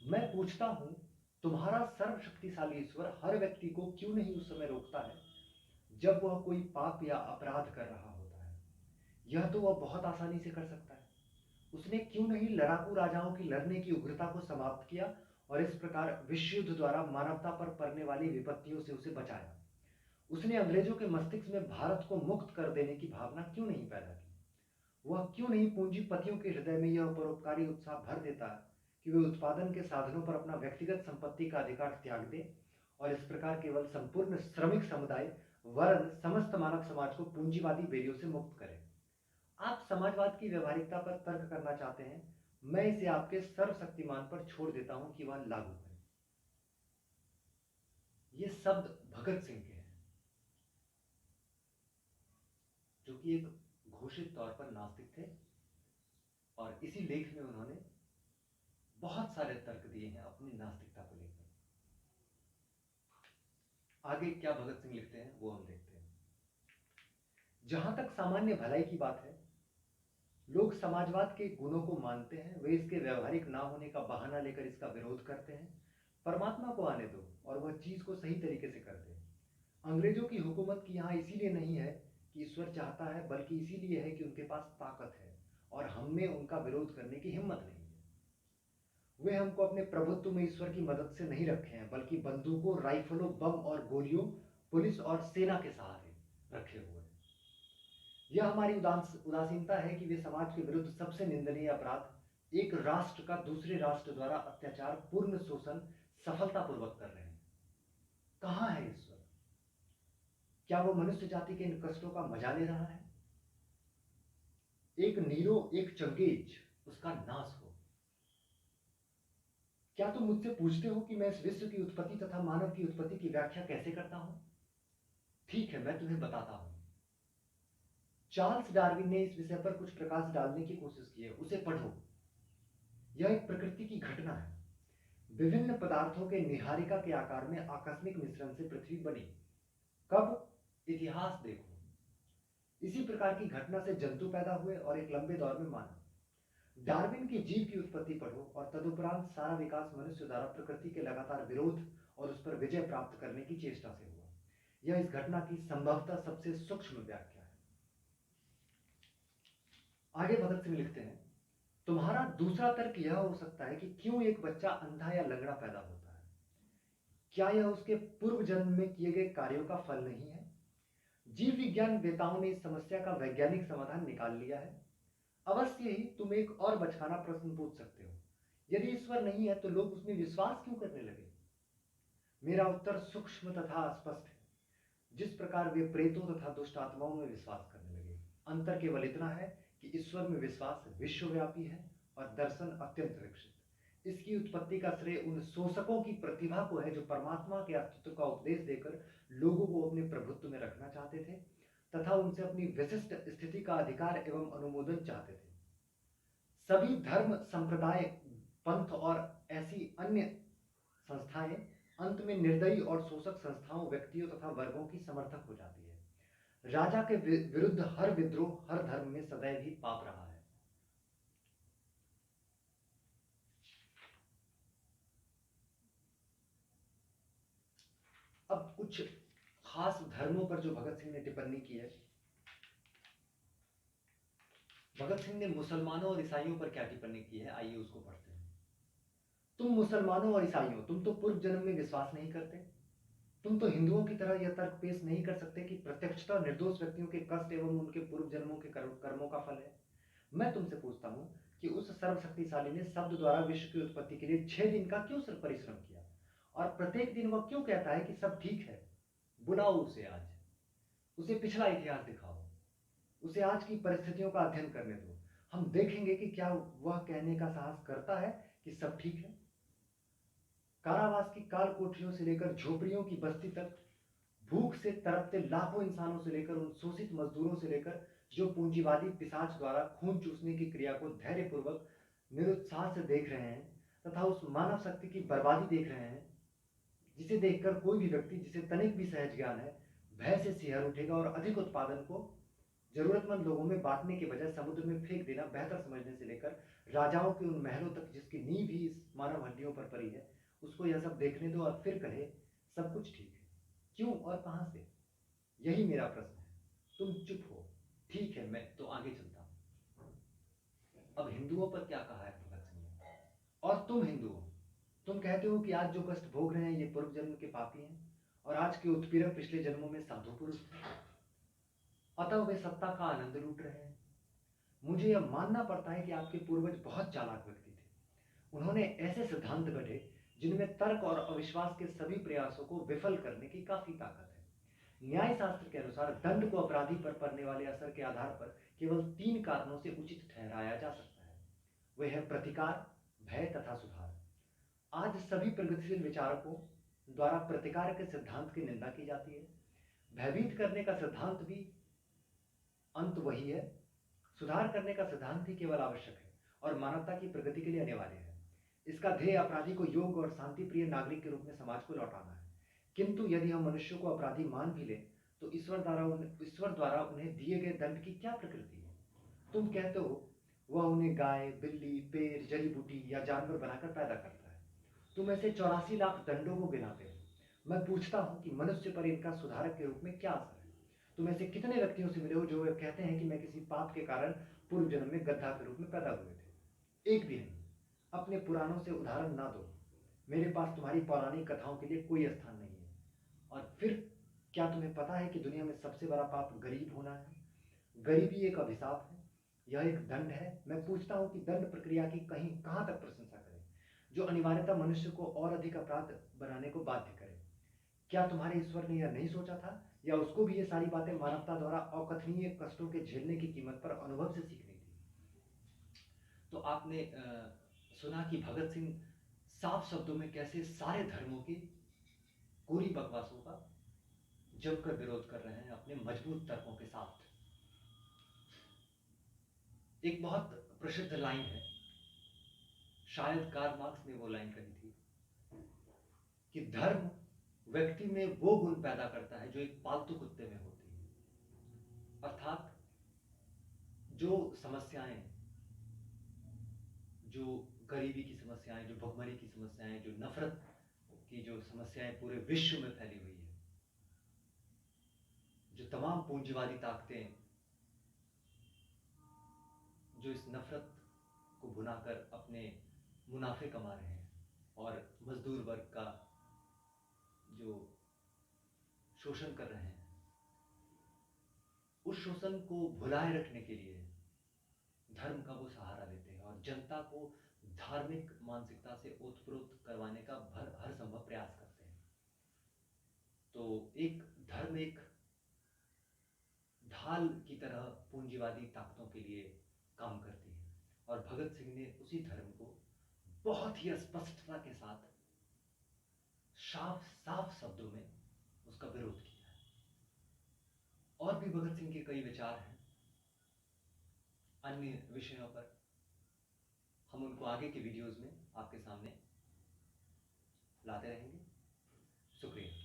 मैं पूछता हूं, तुम्हारा सर्वशक्तिशाली ईश्वर हर व्यक्ति को क्यों नहीं उस समय रोकता है जब वह कोई पाप या अपराध कर रहा होता है? यह तो वह बहुत आसानी से कर सकता है। उसने क्यों नहीं लड़ाकू राजाओं की लड़ने की उग्रता को समाप्त किया और इस प्रकार विश्व युद्ध द्वारा मानवता पर पड़ने वाली विपत्तियों से उसे बचाया? उसने अंग्रेजों के मस्तिष्क में भारत को मुक्त कर देने की भावना क्यों नहीं पैदा की? वह क्यों नहीं पूंजीपतियों के हृदय में यह परोपकारी उत्साह भर देता कि वे उत्पादन के साधनों पर अपना व्यक्तिगत संपत्ति का अधिकार त्याग दे और इस प्रकार केवल संपूर्ण श्रमिक समुदाय वर्ण समस्त मानव समाज को पूंजीवादी बेड़ियों से मुक्त करें? आप समाजवाद की व्यवहारिकता पर तर्क करना चाहते हैं, मैं इसे आपके सर्वशक्तिमान पर छोड़ देता हूं कि वह लागू करें। ये शब्द भगत सिंह के हैं, जो कि एक घोषित तौर पर नास्तिक थे, और इसी लेख में उन्होंने बहुत सारे तर्क दिए हैं अपनी नास्तिकता को लेकर। आगे क्या भगत सिंह लिखते हैं वो हम देखते हैं। जहां तक सामान्य भलाई की बात है, लोग समाजवाद के गुणों को मानते हैं, वे इसके व्यवहारिक ना होने का बहाना लेकर इसका विरोध करते हैं। परमात्मा को आने दो और वह चीज को सही तरीके से कर दे। अंग्रेजों की हुकूमत की यहाँ इसीलिए नहीं है कि ईश्वर चाहता है, बल्कि इसीलिए है कि उनके पास ताकत है और हम में उनका विरोध करने की हिम्मत नहीं है। वे हमको अपने प्रभुत्व में ईश्वर की मदद से नहीं रखे हैं, बल्कि बंदूकों, राइफलों, बम और गोलियों, पुलिस और सेना के सहारे रखे हुए हैं। यह हमारी उदासीनता है कि वे समाज के विरुद्ध सबसे निंदनीय अपराध, एक राष्ट्र का दूसरे राष्ट्र द्वारा अत्याचार पूर्ण शोषण सफलतापूर्वक कर रहे हैं। कहां है ईश्वर? क्या वो मनुष्य जाति के इन कष्टों का मजा ले रहा है? एक नीरो, एक चंगेज, उसका नाश हो। क्या तुम मुझसे पूछते हो कि मैं इस विश्व की उत्पत्ति तथा मानव की उत्पत्ति की व्याख्या कैसे करता हूं? ठीक है, मैं तुम्हें बताता हूं। चार्ल्स डार्विन ने इस विषय पर कुछ प्रकाश डालने की कोशिश की है, उसे पढ़ो। यह एक प्रकृति की घटना है। विभिन्न पदार्थों के निहारिका के आकार में आकस्मिक मिश्रण से पृथ्वी बनी। कब? इतिहास देखो। इसी प्रकार की घटना से जंतु पैदा हुए और एक लंबे दौर में मानव। डार्विन की जीव की उत्पत्ति पढ़ो और तदुपरांत सारा विकास मनुष्य द्वारा प्रकृति के लगातार विरोध और उस पर विजय प्राप्त करने की चेष्टा से हुआ। यह इस घटना की संभवतः सबसे सूक्ष्म व्याख्या है। आगे भगत सिंह लिखते हैं, तुम्हारा दूसरा तर्क यह हो सकता है कि क्यों एक बच्चा अंधा या लंगड़ा पैदा होता है? क्या यह उसके पूर्व जन्म में किए गए कार्यों का फल नहीं है? जीव विज्ञान वेताओं ने इस समस्या का वैज्ञानिक समाधान निकाल लिया है। अवश्य ही तुम एक और बचकाना प्रश्न पूछ सकते हो, यदि ईश्वर नहीं है तो लोग उसमें विश्वास क्यों करने लगे? मेरा उत्तर सूक्ष्म तथा स्पष्ट है। जिस प्रकार वे प्रेतों तथा दुष्ट आत्माओं में विश्वास करने लगे, अंतर केवल इतना है कि ईश्वर में विश्वास विश्वव्यापी है और दर्शन अत्यंत विकसित। इसकी उत्पत्ति का श्रेय उन शोषकों की प्रतिभा को है जो परमात्मा के अस्तित्व का उपदेश देकर लोगों को अपने प्रभुत्व में रखना चाहते थे तथा उनसे अपनी विशिष्ट स्थिति का अधिकार एवं अनुमोदन चाहते थे। सभी धर्म, संप्रदाय, पंथ और ऐसी अन्य संस्थाएं अंत में निर्दयी और शोषक संस्थाओं, व्यक्तियों तथा वर्गों की समर्थक हो जाती है। राजा के विरुद्ध हर विद्रोह हर धर्म में सदैव ही पाप रहा है। अब कुछ खास धर्मों पर जो भगत सिंह ने टिप्पणी की है। भगत सिंह ने मुसलमानों और ईसाइयों पर क्या टिप्पणी की है, आइए उसको पढ़ते हैं। तुम मुसलमानों और ईसाइयों, तुम तो पूर्व जन्म में विश्वास नहीं करते। तुम तो हिंदुओं की तरह यह तर्क पेश नहीं कर सकते कि प्रत्यक्षता निर्दोष व्यक्तियों के कष्ट एवं उनके पूर्व जन्मों के कर्मों का फल है। मैं तुमसे पूछता हूं कि उस सर्वशक्तिशाली ने शब्द द्वारा विश्व की उत्पत्ति के लिए 6 दिन का क्यों सिर्फ परिश्रम किया, और प्रत्येक दिन वह क्यों कहता है कि सब ठीक है? बुलाओ उसे आज, उसे पिछला इतिहास दिखाओ, उसे आज की परिस्थितियों का अध्ययन करने दो। हम देखेंगे कि क्या वह कहने का साहस करता है कि सब ठीक है। कारावास की काल कोठरियों से लेकर झोपड़ियों की बस्ती तक, भूख से तड़पते लाखों इंसानों से लेकर उन शोषित मजदूरों से लेकर जो पूंजीवादी पिशाच द्वारा खून चूसने की क्रिया को धैर्यपूर्वक निरुत्साह से देख रहे हैं, तथा उस मानव शक्ति की बर्बादी देख रहे हैं जिसे देखकर कोई भी व्यक्ति जिसे तनिक भी सहज ज्ञान है, भय से सिहर उठेगा और अधिक उत्पादन को जरूरतमंद लोगों में बांटने के बजाय समुद्र में फेंक देना बेहतर समझने से लेकर राजाओं के उन महलों तक जिसकी नींव ही इस मानव हड्डियों पर पड़ी है, उसको यह सब देखने दो और फिर कहे सब कुछ ठीक है। क्यों और कहां से? यही मेरा प्रश्न है। तुम चुप हो। ठीक है, मैं तो आगे चलता हूं। अब हिंदुओं पर क्या कहा है भगत सिंह ने? और तुम हिंदू हो, तुम कहते हो कि आज जो कष्ट भोग रहे हैं ये पूर्व जन्म के पापी हैं और आज के उत्पीड़क पिछले जन्मों में साधु पुरुष थे, अतः वे सत्ता का आनंद लूट रहे हैं। मुझे यह मानना पड़ता है कि आपके पूर्वज बहुत चालाक व्यक्ति थे। उन्होंने ऐसे सिद्धांत गढ़े जिनमें तर्क और अविश्वास के सभी प्रयासों को विफल करने की काफी ताकत है। न्याय शास्त्र के अनुसार दंड को अपराधी पर पड़ने वाले असर के आधार पर केवल 3 कारणों से उचित ठहराया जा सकता है। वे है प्रतिकार, भय तथा सुधार। आज सभी प्रगतिशील विचारकों द्वारा प्रतिकार के सिद्धांत की निंदा की जाती है। भयभीत करने का सिद्धांत भी अंत वही है। सुधार करने का सिद्धांत ही केवल आवश्यक है और मानवता की प्रगति के लिए अनिवार्य है। इसका ध्येय अपराधी को योग्य और शांति प्रिय नागरिक के रूप में समाज को लौटाना है। किंतु यदि हम मनुष्यों को अपराधी मान भी लें तो ईश्वर द्वारा उन्हें दिए गए दंड की क्या प्रकृति है? तुम कहते हो वह उन्हें गाय, बिल्ली, पेड़, जड़ी बूटी या जानवर बनाकर पैदा करता है। तुम ऐसे 84 लाख दंडों को गिनाते हो। मैं पूछता हूं कि मनुष्य पर इनका सुधारक के रूप में क्या असर है? तुम ऐसे कितने व्यक्तियों से मिले हो जो कहते हैं कि मैं किसी पाप के कारण पूर्व जन्म में गधा के रूप में पैदा हुए थे? एक भी नहीं। अपने पुराणों से उदाहरण ना दो। मेरे पास तुम्हारी पौराणिक कथाओं के लिए कोई स्थान नहीं है। और फिर क्या तुम्हें पता है कि दुनिया में सबसे बड़ा पाप गरीब होना है? गरीबी एक अभिशाप है, यह एक दंड है। मैं पूछता हूं कि दंड प्रक्रिया की कहां तक प्रशंसा करें, जो अनिवार्यता मनुष्य को और अधिक अपराध बनाने को बाध्य करे। क्या तुम्हारे ईश्वर ने यह नहीं सोचा था, या उसको भी ये सारी बातें मानवता द्वारा अकथनीय कष्टों के झेलने की कीमत पर अनुभव से सीखनी थी? तो आपने सुना कि भगत सिंह साफ शब्दों में कैसे सारे धर्मों की कोरी बकवासों का जमकर विरोध कर रहे हैं अपने मजबूत तर्कों के साथ। एक बहुत प्रसिद्ध लाइन है, शायद कार्ल मार्क्स ने वो लाइन कही थी कि धर्म व्यक्ति में वो गुण पैदा करता है जो एक पालतू कुत्ते में होती है। अर्थात जो समस्याएं, जो गरीबी की समस्याएं, जो भुखमरी की समस्याएं, जो नफरत की जो समस्याएं पूरे विश्व में फैली हुई है, जो तमाम पूंजीवादी ताकतें जो इस नफरत को भुनाकर अपने मुनाफे कमा रहे हैं और मजदूर वर्ग का जो शोषण कर रहे हैं, उस शोषण को भुलाए रखने के लिए धर्म का वो सहारा लेते हैं और जनता को धार्मिक मानसिकता से ओतप्रोत करवाने का हर संभव प्रयास करते हैं। तो एक धर्म एक ढाल की तरह पूंजीवादी ताकतों के लिए काम करती है और भगत सिंह ने उसी धर्म को बहुत ही स्पष्टता के साथ साफ साफ शब्दों में उसका विरोध किया है। और भी भगत सिंह के कई विचार हैं अन्य विषयों पर, हम उनको आगे के वीडियोस में आपके सामने लाते रहेंगे। शुक्रिया।